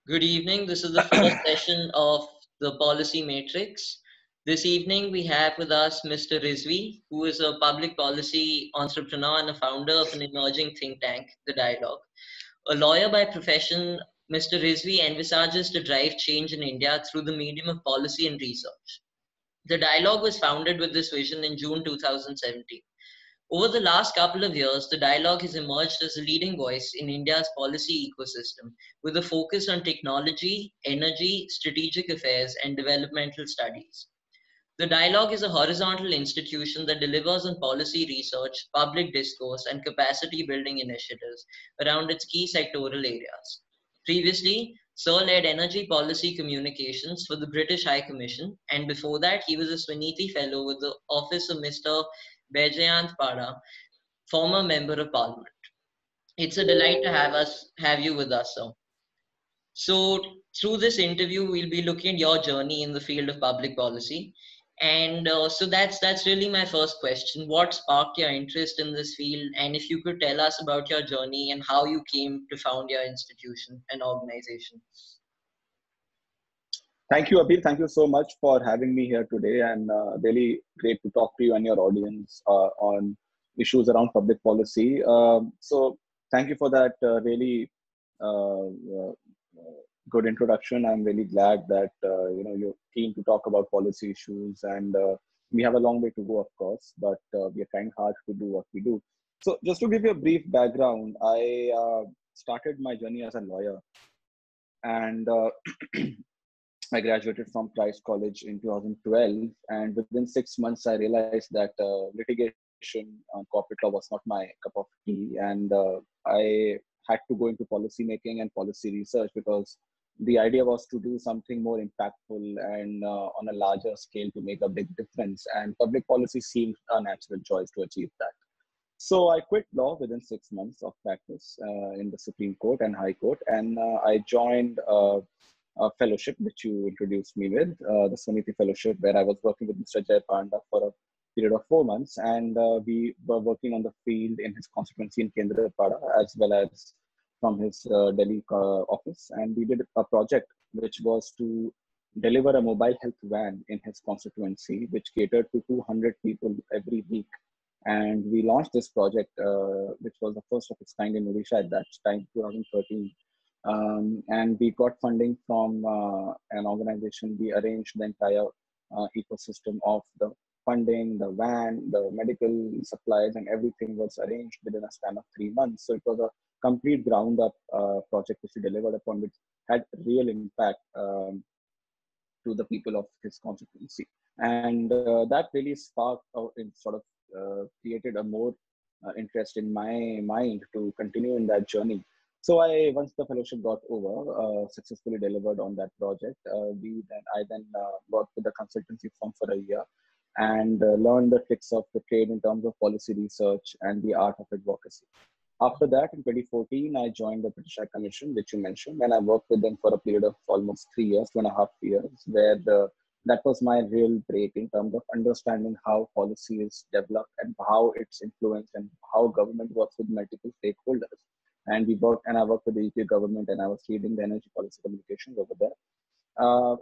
Good evening. This is the first session of the Policy Matrix. This evening, we have with us Mr. Rizvi, who is a public policy entrepreneur and a founder of an emerging think tank, The Dialogue. A lawyer by profession, Mr. Rizvi envisages to drive change in India through the medium of policy and research. The Dialogue was founded with this vision in June 2017. Over the last couple of years, the dialogue has emerged as a leading voice in India's policy ecosystem, with a focus on technology, energy, strategic affairs, and developmental studies. The dialogue is a horizontal institution that delivers on policy research, public discourse, and capacity building initiatives around its key sectoral areas. Previously, Sir led energy policy communications for the British High Commission, and before that, he was a Swaneti Fellow with the Office of Mr. Baijayanth Pada, former Member of Parliament. It's a delight to have you with us, sir. So, through this interview, we'll be looking at your journey in the field of public policy, and so that's really my first question. What sparked your interest in this field, and if you could tell us about your journey and how you came to found your institution and organization. Thank you, Abir. Thank you so much for having me here today, and really great to talk to you and your audience on issues around public policy. So, thank you for that really uh, uh, good introduction. I'm really glad that you're keen to talk about policy issues, and we have a long way to go, of course, but we are trying hard to do what we do. So, just to give you a brief background, I started my journey as a lawyer, and I graduated from Christ College in 2012, and within 6 months, I realized that litigation on corporate law was not my cup of tea, and I had to go into policy making and policy research because the idea was to do something more impactful and on a larger scale to make a big difference. And public policy seemed a natural choice to achieve that. So I quit law within 6 months of practice in the Supreme Court and High Court, and I joined a fellowship which you introduced me with, the Swaneti Fellowship, where I was working with Mr. Jay Panda for a period of 4 months, and we were working on the field in his constituency in Kendrapada as well as from his Delhi office, and we did a project which was to deliver a mobile health van in his constituency, which catered to 200 people every week. And we launched this project, which was the first of its kind in Odisha at that time, 2013. And we got funding from an organization. We arranged the entire ecosystem of the funding, the van, the medical supplies, and everything was arranged within a span of 3 months. So it was a complete ground up project which we delivered upon, which had real impact to the people of his constituency. And that really sparked, in sort of created a more interest in my mind to continue in that journey. So once the fellowship got over, successfully delivered on that project, I then worked with the consultancy firm for a year and learned the tricks of the trade in terms of policy research and the art of advocacy. After that, in 2014, I joined the British High Commission, which you mentioned, and I worked with them for a period of almost 3 years, 2.5 years, where that was my real break in terms of understanding how policy is developed and how it's influenced and how government works with multiple stakeholders. And I worked with the UK government, and I was leading the energy policy communications over there.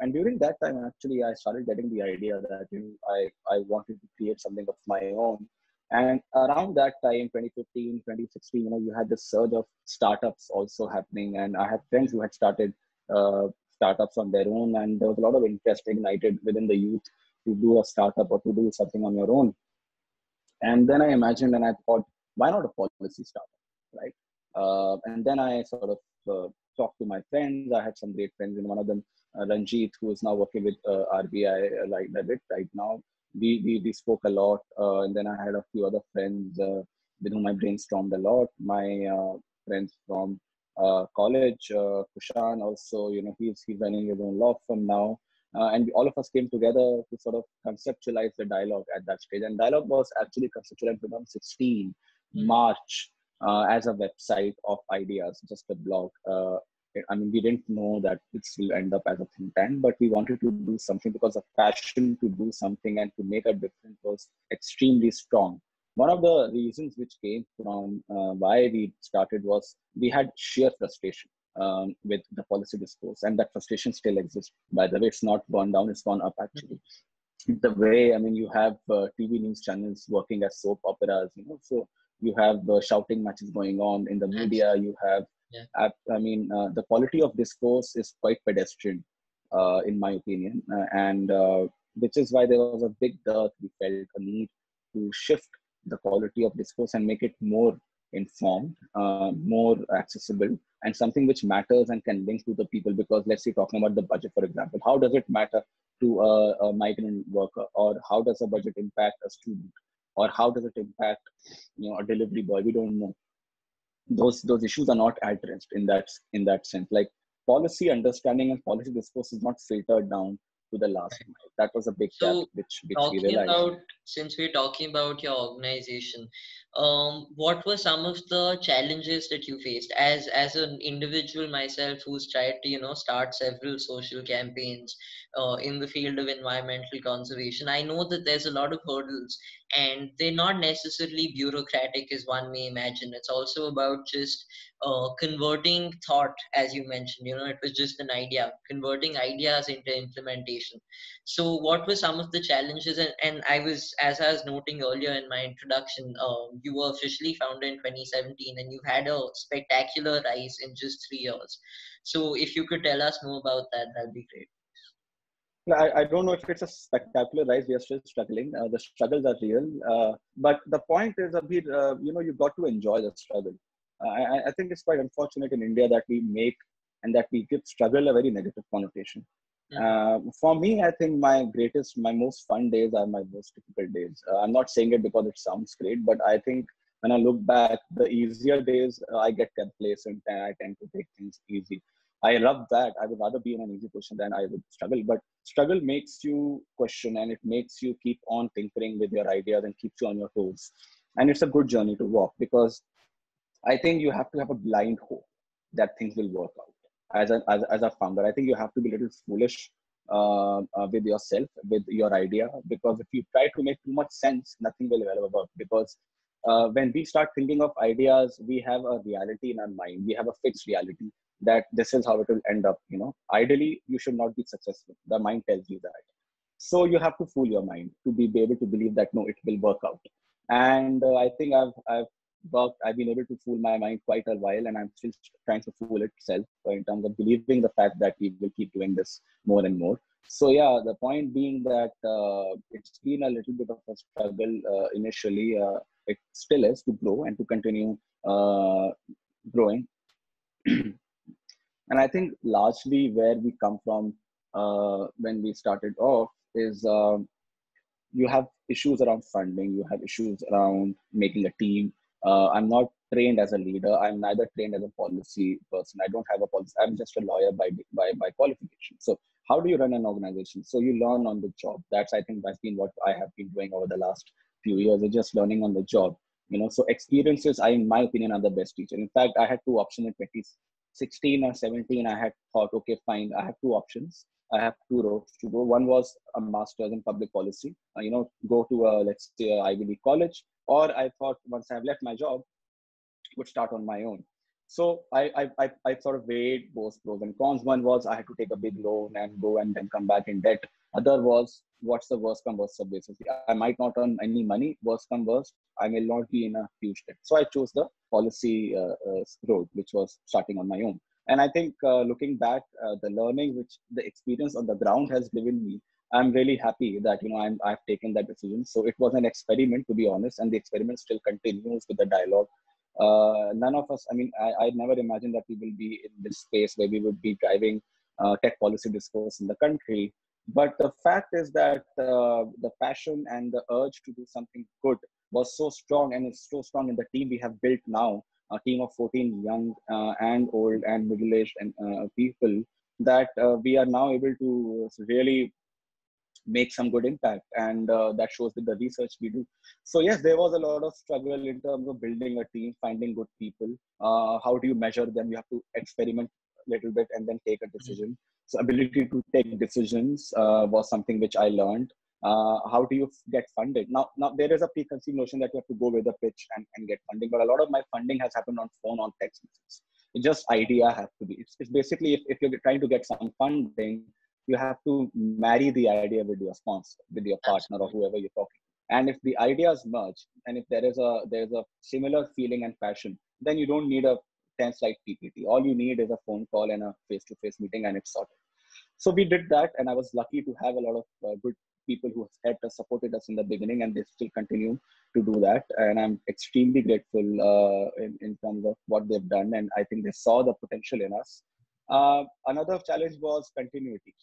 And during that time, actually, I started getting the idea that I wanted to create something of my own. And around that time, 2015, 2016, you had this surge of startups also happening. And I had friends who had started startups on their own. And there was a lot of interest ignited within the youth to do a startup or to do something on your own. And then I imagined and I thought, why not a policy startup, right? And then I sort of talked to my friends. I had some great friends, and one of them, Ranjit, who is now working with RBI, like David right now. We spoke a lot, and then I had a few other friends with whom I brainstormed a lot. My friends from college, Kushan, also, he's running his own law firm now. And all of us came together to sort of conceptualize the dialogue at that stage. And dialogue was actually conceptualized in 2016, March, as a website of ideas, just a blog. I mean, we didn't know that this will end up as a think tank, but we wanted to do something because the passion to do something and to make a difference was extremely strong. One of the reasons which came from why we started was we had sheer frustration. with the policy discourse, and that frustration still exists. By the way, it's not gone down; it's gone up actually. The way, I mean, you have TV news channels working as soap operas, so you have shouting matches going on in the media. You have, Yeah. the quality of discourse is quite pedestrian, in my opinion, and which is why there was a big dearth. We felt a need to shift the quality of discourse and make it more informed, more accessible, and something which matters and can link to the people. Because let's say talking about the budget, for example, how does it matter to a migrant worker, or how does a budget impact a student, or how does it impact a delivery boy? We don't know. Those issues are not addressed in that sense. Like, policy understanding and policy discourse is not filtered down to the last mile. That was a big gap So, which we talking realized. about, since we're talking about your organization, what were some of the challenges that you faced as an individual myself who's tried to, start several social campaigns in the field of environmental conservation? I know that there's a lot of hurdles, and they're not necessarily bureaucratic as one may imagine. It's also about just converting thought, as you mentioned. It was just an idea, converting ideas into implementation. So what were some of the challenges? And as I was noting earlier in my introduction, you were officially founded in 2017, and you've had a spectacular rise in just 3 years. So if you could tell us more about that, that'd be great. I don't know if it's a spectacular rise. We are still struggling. The struggles are real. But the point is, Abhir, you got to enjoy the struggle. I think it's quite unfortunate in India that we make and that we give struggle a very negative connotation. For me, I think my most fun days are my most difficult days. I'm not saying it because it sounds great, but I think when I look back, the easier days, I get complacent and I tend to take things easy. I love that. I would rather be in an easy position than I would struggle. But struggle makes you question, and it makes you keep on tinkering with your ideas and keeps you on your toes. And it's a good journey to walk, because I think you have to have a blind hope that things will work out. As a founder, I think you have to be a little foolish with yourself, with your idea, because if you try to make too much sense, nothing will ever work. Because when we start thinking of ideas, we have a reality in our mind. We have a fixed reality that this is how it will end up. Ideally, you should not be successful. The mind tells you that. So you have to fool your mind to be able to believe that no, it will work out. And I think I've been able to fool my mind quite a while, and I'm still trying to fool itself in terms of believing the fact that we will keep doing this more and more. So yeah, the point being that it's been a little bit of a struggle initially. It still is to grow and to continue growing. And I think largely where we come from when we started off is you have issues around funding, you have issues around making a team. I'm not trained as a leader. I'm neither trained as a policy person. I don't have a policy. I'm just a lawyer by qualification. So how do you run an organization? So you learn on the job. I think that's been what I have been doing over the last few years, is just learning on the job. So experiences, in my opinion, are the best teacher. In fact, I had two options in 2016 or 17. I had thought, okay, fine. I have two options. I have two roads to go. One was a master's in public policy, go to let's say a Ivy League college, or I thought once I've left my job, would start on my own. So I sort of weighed both pros and cons. One was I had to take a big loan and go and then come back in debt. Other was, what's the worst come worst basis? I might not earn any money. Worst come worst, I may not be in a huge debt. So I chose the policy road, which was starting on my own. And I think looking back, the learning which the experience on the ground has given me, I'm really happy that I've taken that decision. So it was an experiment, to be honest, and the experiment still continues with the dialogue. None of us, I never imagined that we will be in this space where we would be driving tech policy discourse in the country. But the fact is that the passion and the urge to do something good was so strong, and it's so strong in the team we have built now, a team of 14 young and old and middle-aged and people, that we are now able to really make some good impact, and that shows with the research we do. So yes, there was a lot of struggle in terms of building a team, finding good people. How do you measure them? You have to experiment a little bit and then take a decision. So ability to take decisions was something which I learned. How do you get funded? Now there is a preconceived notion that you have to go with a pitch and get funding, but a lot of my funding has happened on phone, on text messages. It's just idea have to be. It's basically if you're trying to get some funding, you have to marry the idea with your sponsor, with your partner or whoever you're talking. And if the ideas merge, and if there's a similar feeling and passion, then you don't need a 10 slide PPT. All you need is a phone call and a face-to-face meeting, and it's sorted. So we did that, and I was lucky to have a lot of good people who helped us, supported us in the beginning, and they still continue to do that. And I'm extremely grateful in terms of what they've done, and I think they saw the potential in us. Another challenge was continuity.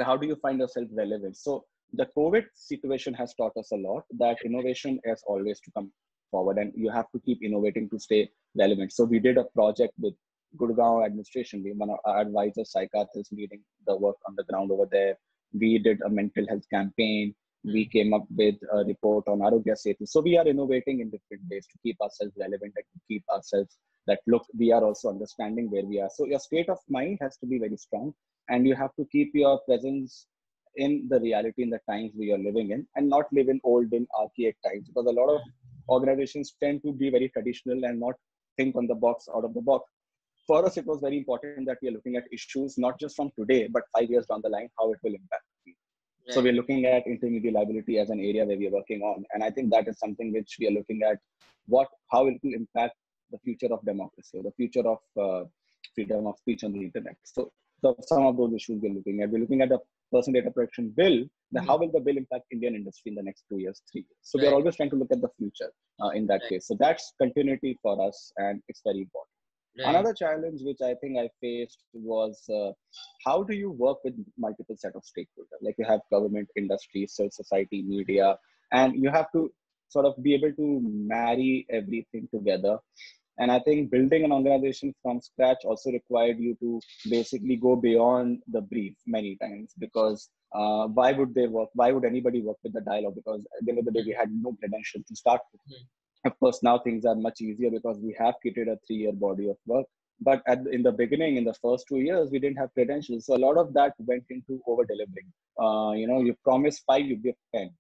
How do you find yourself relevant? So the COVID situation has taught us a lot that innovation is always to come forward, and you have to keep innovating to stay relevant. So we did a project with Gurgaon administration. We one of our advisors, psychiatrists, leading the work on the ground over there. We did a mental health campaign. We came up with a report on Arogya Setu. So we are innovating in different ways to keep ourselves relevant and to keep ourselves that look, we are also understanding where we are. So your state of mind has to be very strong, and you have to keep your presence in the reality in the times we are living in, and not live in olden archaic times, because a lot of organizations tend to be very traditional and not think on the box, out of the box. For us, it was very important that we are looking at issues not just from today, but 5 years down the line, how it will impact people. Right. So we're looking at intermediate liability as an area where we are working on, and I think that is something which we are looking at, how it will impact the future of democracy, the future of freedom of speech on the internet. So some of those issues we're looking at. We're looking at the Person Data Protection Bill. How will the bill impact Indian industry in the next 2 years, 3 years? So we're always trying to look at the future in that case. So that's continuity for us, and it's very important. Right. Another challenge which I think I faced was how do you work with multiple set of stakeholders? Like you have government, industry, civil society, media, and you have to sort of be able to marry everything together. And I think building an organization from scratch also required you to basically go beyond the brief many times, because why would they work? Why would anybody work with the dialogue? Because at the end of the day, we had no credentials to start with. Of course, now things are much easier because we have created a 3-year body of work. But in the beginning, in the first 2 years, we didn't have credentials. So a lot of that went into over-delivering. You promise 5, you give 10.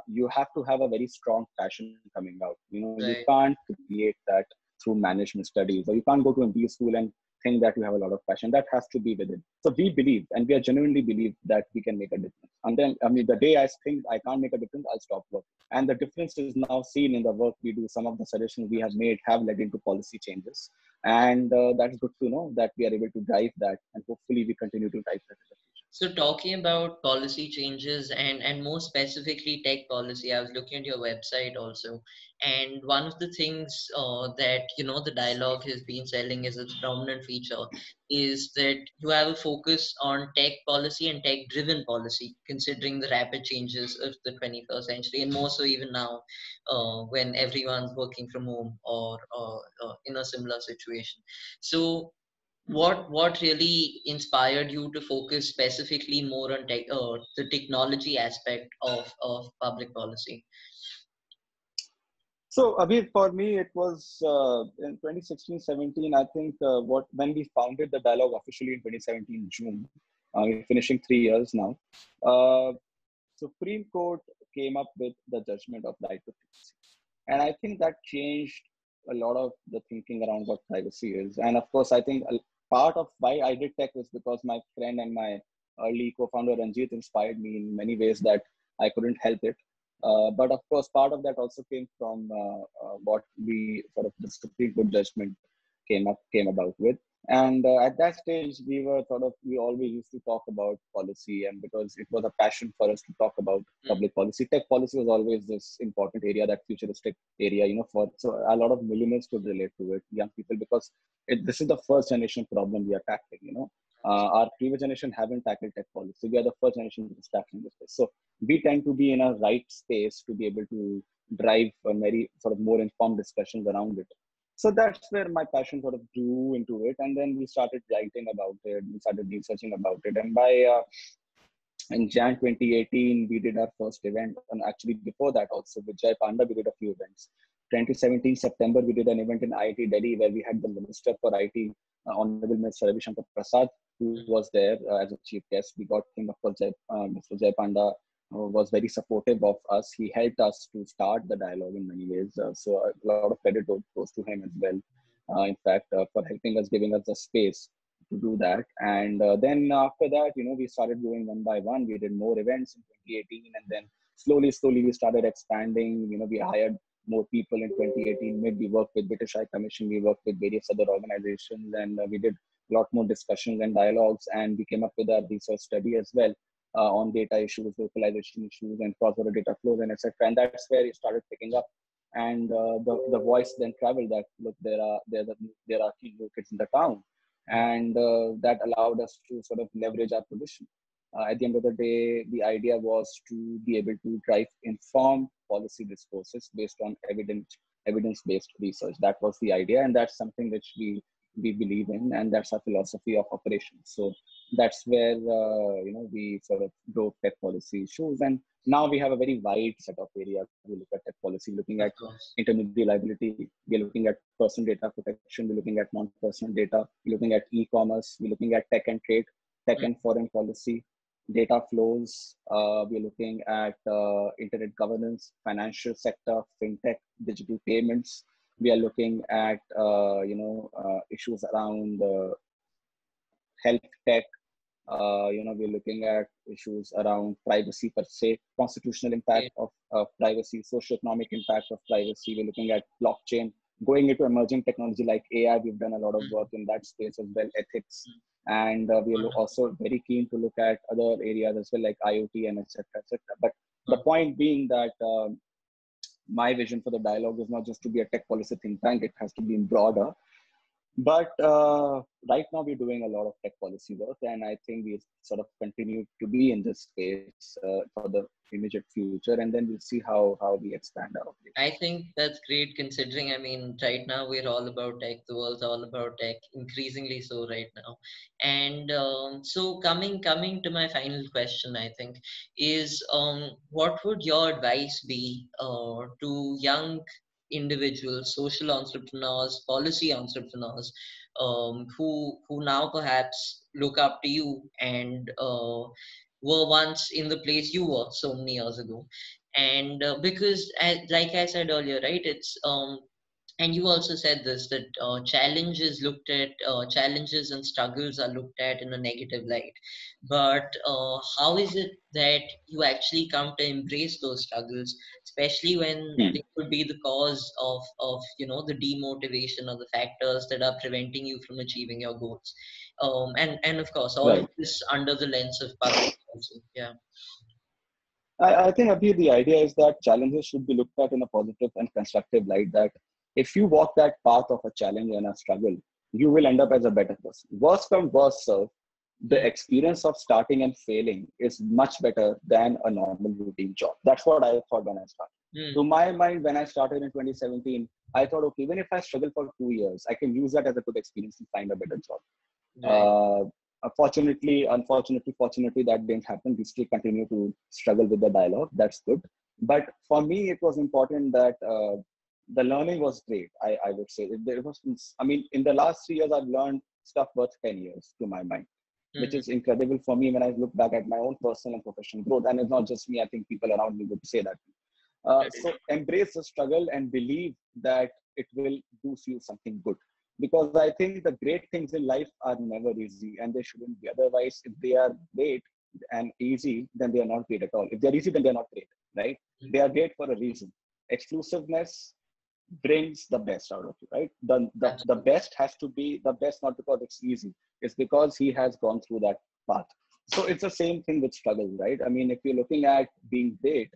You have to have a very strong passion coming out. You can't create that through management studies, or you can't go to a B school and think that you have a lot of passion. That has to be within. So we believe, and we are genuinely believe that we can make a difference. And then, the day I think I can't make a difference, I'll stop work. And the difference is now seen in the work we do. Some of the suggestions we have made have led into policy changes. And that's good to know that we are able to drive that. And hopefully we continue to drive that in the future. So talking about policy changes and more specifically tech policy, I was looking at your website also. And one of the things that, the dialogue has been selling as its dominant feature is that you have a focus on tech policy and tech-driven policy, considering the rapid changes of the 21st century, and more so even now when everyone's working from home or in a similar situation. So what really inspired you to focus specifically more on the technology aspect of public policy? So, Abhi, for me, it was in 2016-17, I think when we founded the dialogue officially in 2017, June, we're finishing 3 years now. Supreme Court came up with the judgment of right to privacy. And I think that changed a lot of the thinking around what privacy is. And of course, I think part of why I did tech was because my friend and my early co-founder Ranjit inspired me in many ways that I couldn't help it. But of course, part of that also came from what we sort of the Supreme Court judgment came about with. And at that stage, we always used to talk about policy, and because it was a passion for us to talk about public policy, tech policy was always this important area, that futuristic area, so a lot of millennials could relate to it, young people, because this is the first generation problem we are tackling, our previous generation haven't tackled tech policy. We are the first generation that's tackling this. So we tend to be in a right space to be able to drive a very sort of more informed discussions around it. So that's where my passion sort of grew into it. And then we started writing about it. We started researching about it. And in Jan 2018, we did our first event. And actually before that also, with Jai Panda, we did a few events. 2017 September, we did an event in IIT Delhi where we had the Minister for IT, Honorable Mr. Ravi Shankar Prasad, who was there as a chief guest. We got him, of course, Mr. Jai Panda, was very supportive of us. He helped us to start the dialogue in many ways. So a lot of credit goes to him as well. In fact, for helping us, giving us the space to do that. And then after that, we started going one by one. We did more events in 2018, and then slowly we started expanding. We hired more people in 2018. We worked with British High Commission. We worked with various other organizations, and we did a lot more discussions and dialogues. And we came up with our research study as well on data issues, localization issues, and cross-border data flows, and etc. And that's where it started picking up. And the voice then traveled that look, there are key kids in the town, and that allowed us to sort of leverage our position. At the end of the day, the idea was to be able to drive informed policy discourses based on evidence-based research. That was the idea, and that's something which we believe in, and that's our philosophy of operations. So that's where we sort of drove tech policy issues, and now we have a very wide set of areas. We look at tech policy, looking at intermediary liability, we're looking at personal data protection, we're looking at non-personal data, we're looking at e-commerce, we're looking at tech and trade, tech and foreign policy, data flows, we're looking at internet governance, financial sector, fintech, digital payments. We are looking at issues around health tech. We're looking at issues around privacy per se, constitutional impact of privacy, socioeconomic impact of privacy. We're looking at blockchain, going into emerging technology like AI. We've done a lot of work in that space as well, ethics. And we're also very keen to look at other areas as well, like IoT and etc. But the point being that my vision for the dialogue is not just to be a tech policy think tank, it has to be broader. But right now we're doing a lot of tech policy work, and I think we sort of continue to be in this space for the immediate future, and then we'll see how we expand our operations. I think that's great considering, I mean, right now we're all about tech, the world's all about tech, increasingly so right now. And so coming to my final question, I think, is what would your advice be to young individuals, social entrepreneurs, policy entrepreneurs, who now perhaps look up to you and were once in the place you were so many years ago? And because like I said earlier, right, it's and you also said this, that challenges and struggles are looked at in a negative light, but how is it that you actually come to embrace those struggles, especially when they could be the cause of the demotivation or the factors that are preventing you from achieving your goals, and of course all of this under the lens of public policy. Yeah. I think, Abhi, the idea is that challenges should be looked at in a positive and constructive light, that if you walk that path of a challenge and a struggle, you will end up as a better person. Worse come worse serve, the experience of starting and failing is much better than a normal routine job. That's what I thought when I started. To my mind, when I started in 2017, I thought, okay, even if I struggle for 2 years, I can use that as a good experience to find a better job. Right. Unfortunately, that didn't happen. We still continue to struggle with the dialogue. That's good. But for me, it was important that the learning was great. I would say there was. I mean, in the last 3 years, I've learned stuff worth 10 years to my mind, which is incredible for me when I look back at my own personal and professional growth. And it's not just me. I think people around me would say that. So embrace the struggle and believe that it will do you something good. Because I think the great things in life are never easy, and they shouldn't be. Otherwise, if they are great and easy, then they are not great at all. If they're easy, then they're not great, right? They are great for a reason. Exclusiveness brings the best out of you, right? The best has to be the best, not because it's easy. It's because he has gone through that path. So it's the same thing with struggle, right? I mean, if you're looking at being great,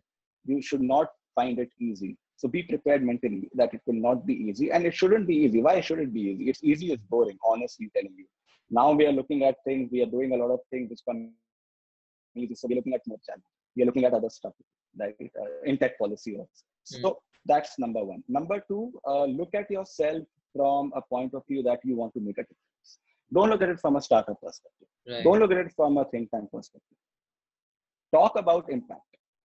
you should not find it easy. So be prepared mentally that it will not be easy, and it shouldn't be easy. Why should it be easy? It's easy, it's boring, honestly telling you. Now we are looking at things, we are doing a lot of things which come easy. So we're looking at more challenge. We're looking at other stuff, like in tech policy also. So that's number one. Number two, look at yourself from a point of view that you want to make a difference. Don't look at it from a startup perspective. Right. Don't look at it from a think tank perspective. Talk about impact.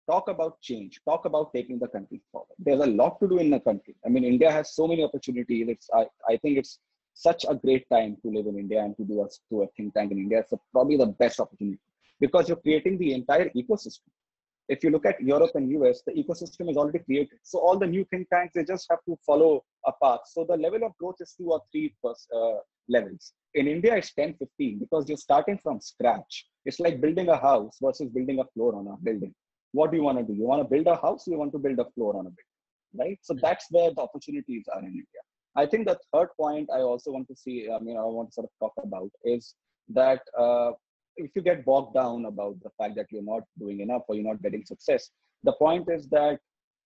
Talk about change. Talk about taking the country forward. There's a lot to do in the country. I mean, India has so many opportunities. I think it's such a great time to live in India and to do a think tank in India. It's probably the best opportunity because you're creating the entire ecosystem. If you look at Europe and US, the ecosystem is already created. So all the new think tanks, they just have to follow a path. So the level of growth is 2 or 3 levels. In India, it's 10, 15 because you're starting from scratch. It's like building a house versus building a floor on a building. What do you want to do? You want to build a house, or you want to build a floor on a building, right? So that's where the opportunities are in India. I think the third point I also want to see, I want to sort of talk about is that if you get bogged down about the fact that you're not doing enough or you're not getting success, the point is that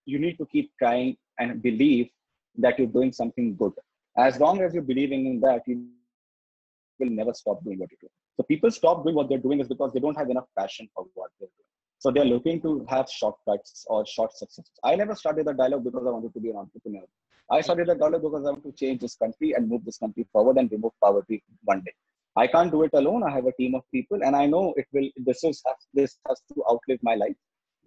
you need to keep trying and believe that you're doing something good. As long as you're believing in that, you will never stop doing what you do. So people stop doing what they're doing is because they don't have enough passion for what they're doing. So they're looking to have shortcuts or short successes. I never started the dialogue because I wanted to be an entrepreneur. I started the dialogue because I want to change this country and move this country forward and remove poverty one day. I can't do it alone. I have a team of people, and I know it will. This has to outlive my life.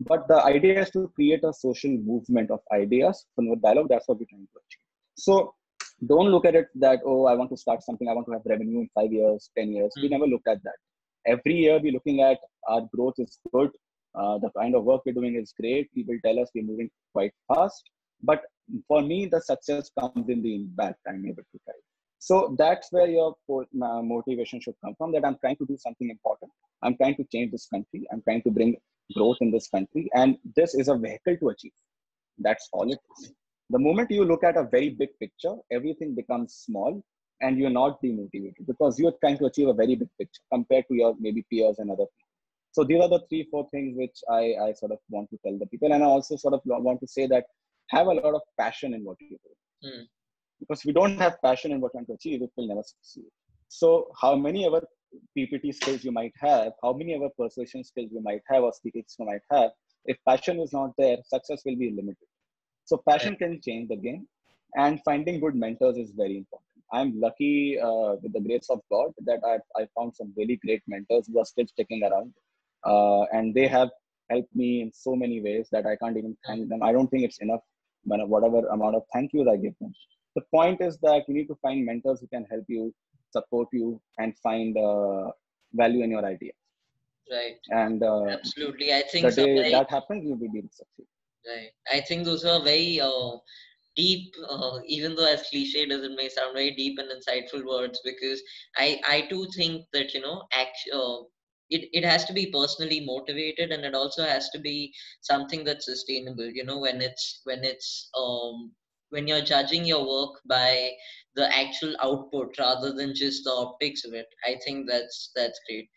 But the idea is to create a social movement of ideas. From the dialogue, that's what we're trying to achieve. So don't look at it that, oh, I want to start something. I want to have revenue in 5 years, 10 years. We never looked at that. Every year we're looking at our growth is good. The kind of work we're doing is great. People tell us we're moving quite fast. But for me, the success comes in the impact I'm able to drive. So that's where your motivation should come from, that I'm trying to do something important. I'm trying to change this country. I'm trying to bring growth in this country. And this is a vehicle to achieve. That's all it is. The moment you look at a very big picture, everything becomes small and you're not demotivated because you're trying to achieve a very big picture compared to your maybe peers and other people. So these are the 3, 4 things which I sort of want to tell the people. And I also sort of want to say that have a lot of passion in what you do. Because if you don't have passion in what you want to achieve, it will never succeed. So how many other PPT skills you might have, how many other persuasion skills you might have or speaking skills you might have, if passion is not there, success will be limited. So passion can change the game, and finding good mentors is very important. I'm lucky with the grace of God that I found some really great mentors who are still sticking around. And they have helped me in so many ways that I can't even thank them. I don't think it's enough, whatever amount of thank yous I give them. The point is that you need to find mentors who can help you, support you, and find value in your ideas. Right. And absolutely, I think the day that happens, you will be able to succeed. Right. I think those are very deep, even though as cliche as it may sound, very deep and insightful words, because I too think that, it has to be personally motivated, and it also has to be something that's sustainable, when you're judging your work by the actual output rather than just the optics of it. I think that's great.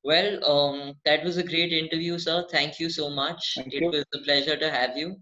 Well, that was a great interview, sir. Thank you so much. Thank It you. was a pleasure to have you.